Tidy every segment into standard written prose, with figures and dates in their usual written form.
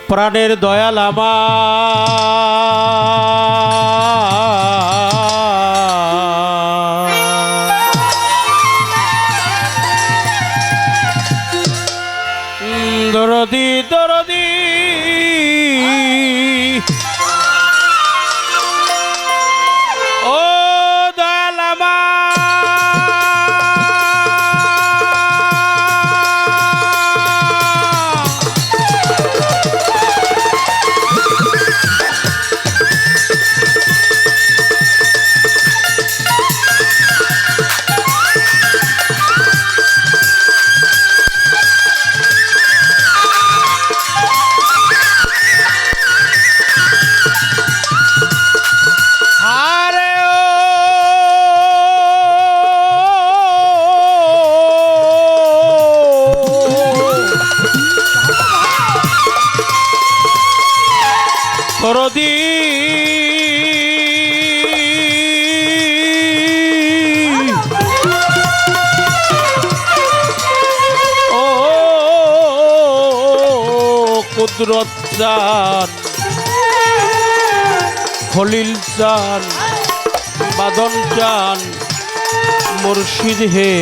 প্রাণের দয়াল আমার দরদি দরদি ও দয়াল দরদি ও কুদরত চান খলিল চান বাদন চান মুর্শিদ হে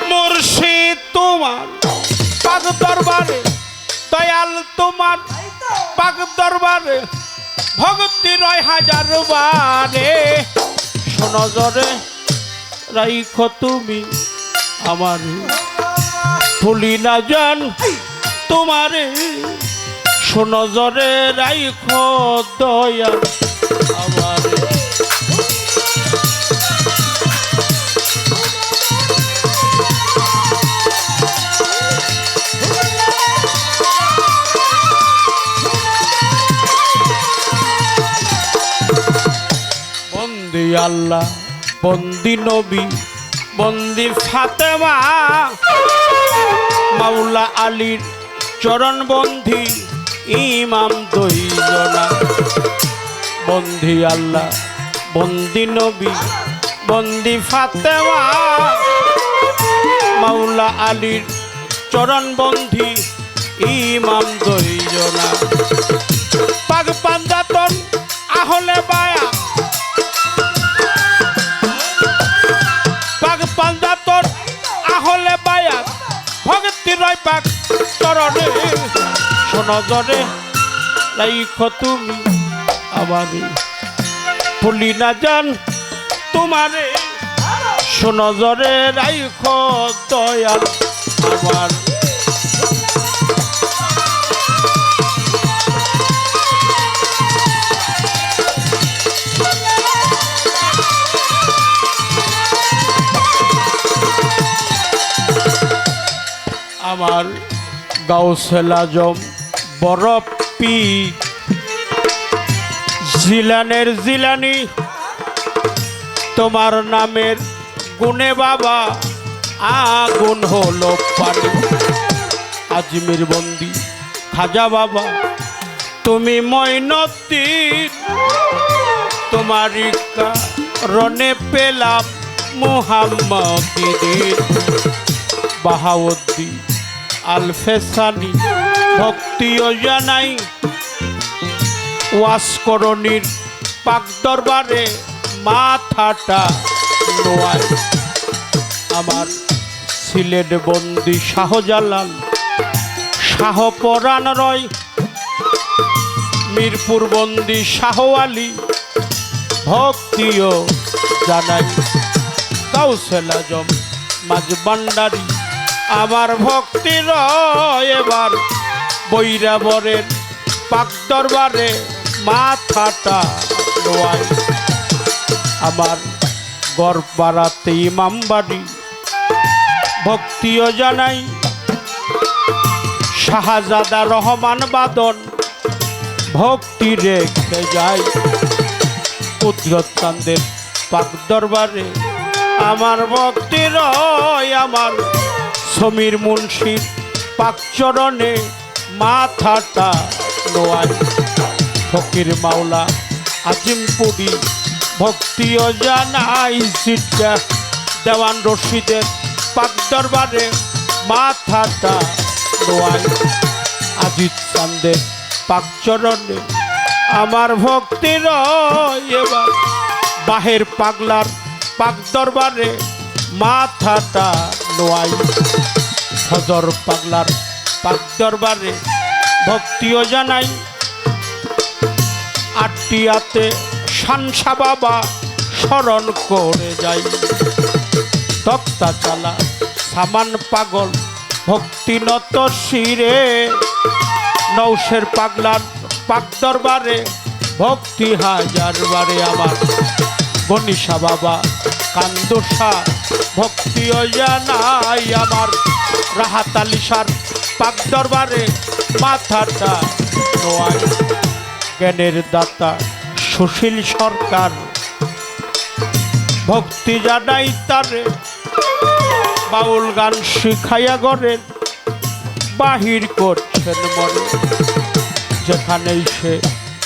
মুর্শিদ তোমার পাক দরবারে দয়াল তোমার পাক দরবারে ভক্তি রয় হাজার বারে সোনজরে রাইখো তুমি আমার ভুলি না জান তোমারে সোনজরে রাইখো দয়াল আমার বন্দি আল্লাহ বন্দি নবী বন্দি ফাতেমা মাওলা আলীর চরণ বন্ধি ইমাম দুইজনা বন্দি আল্লাহ বন্দি নবী বন্দি ফাতেমা মাওলা আলীর চরণ বন্ধি ইমাম দুইজনা পাক পাঞ্জাতন আহলে বায়া পাক পাঞ্জাতন আহলে বায়া ভক্তি রয় পাক চরণে সোনজরে রাইখো তুমি আমারে ভুলি না জান তোমারে সোনজরে রাইখো দয়াল আমার আমার গাউসুল আজম বড় পীর জিলানের জিলানি তোমার নামের গুণে বাবা আগুন হলো পানি আজমির বন্দি খাজা বাবা তুমি মঈনুদ্দিন তোমারই কারণে পেলাম মুহাম্মদীর বাহাউদ্দিন আল ফেসানি ভক্তিও জানাই ওয়াসকরণীর পাক দরবারে মাথাটা নোয়াই আমার সিলেট বন্দি শাহজালাল শাহপরাণ রয় মিরপুর বন্দি শাহ আলী ভক্তিও জানাই গাউসুল আজম মাঝবান্ডারি আমার ভক্তি রয় এবার বৈরাবরের পাক দরবারে মাথাটা নোয়াই আমার গড়পাড়াতে ইমামবাড়ি ভক্তিও জানাই শাহজাদা রহমান বাদন ভক্তি রেখে যায় কুদরত চাঁদের পাক দরবারে আমার ভক্তি রয় আমার সমীর মুন্সির পাক চরণে মাথাটা নোয়াই ফকির মাওলা আজিমপুরি ভক্তিও জানাই সিটটা দেওয়ান রশিদের পাক দরবারে মাথাটা নোয়াই আজিজ চাঁদের পাক চরণে আমার ভক্তির এবার বাহের পাগলার পাক দরবারে মাথাটা নোয়াই ফজর পাগলার পাক দরবারে ভক্তিও জানাই আটিয়াতে শানসা বাবা স্মরণ করে যাই তক্তা চালা সামান পাগল ভক্তি নত শিরে নৌশের পাগলার পাক দরবারে ভক্তি হাজার বারে আমার গনিশা বাবা কান্দোসা ভক্তিও জানাই আমার রাহাত আলিশার পাক দরবারে মাথাটা নোয়াই জ্ঞানের দাতা সুশীল সরকার ভক্তি জানাই তারে বাউল গান শিখাইয়া গড়েন বাহির করছেন মনে যেখানেই সে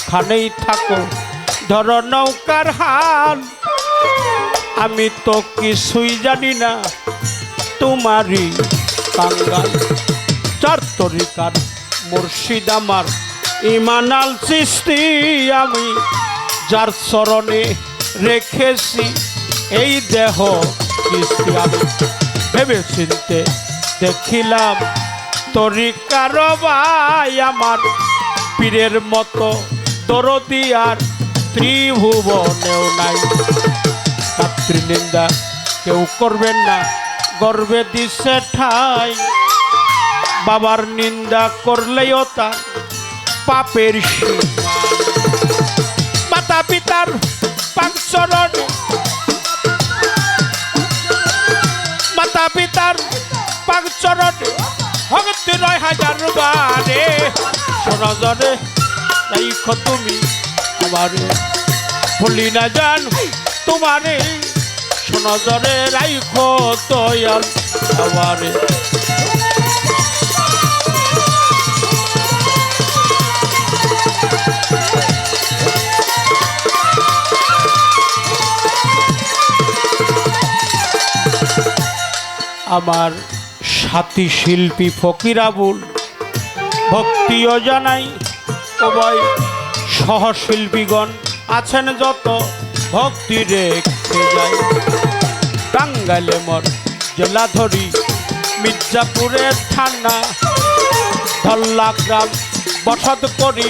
খানেই থাকো ধর নৌকার হাল আমি তো কিছুই জানি না তোমারই কাঙ্গাল চার তরিকার মুর্শিদ আমার ইমানাল চিস্তি আমি যার চরণে রেখেছি এই দেহ কিস্তি আমি ভেবে চিনতে দেখিলাম তরিকার ভাই আমার পীরের মতো দরদি আর ত্রিভুবনেও নাই মাতৃনিন্দা কেউ করবেন না গর্বে দিছে ঠাই বাবার নিন্দা করলেও তার পাপের সীমা মাতা পিতার পাক চরণে মাতা পিতার পাক চরণে ভক্তি ৯,০০০ বারে সনজরে রাইখো তুমি আমারে ভুলি না জান তোমারে সনজরে রাইখো দয়াল আমারে আমার সাথী শিল্পী ফকির আবুল ভক্তিও জানাই সবাই সহশিল্পীগণ আছেন যত ভক্তি রেখে যায় টাঙ্গাইলে মোর জেলাধরি মির্জাপুরের থানা ধল্লা গ্রাম বসত করি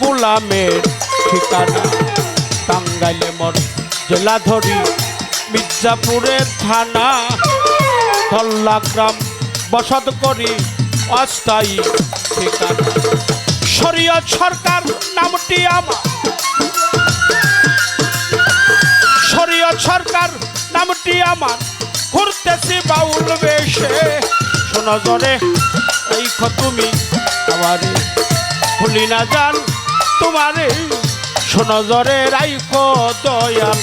গোলামের ঠিকানা টাঙ্গাইলে মোর জেলাধরি মির্জাপুরের থানা ধল্লা গ্রাম বসত করি অস্থায়ী ঠিকানা শরীয়ত সরকার নামটি আমার শরীয়ত সরকার নামটি আমার ঘুরতেছি বাউল বেশে শোনো জরে রাইখো তুমি আমারে ভুলি না জান তোমারে শোনো জরে রাইখো দয়াল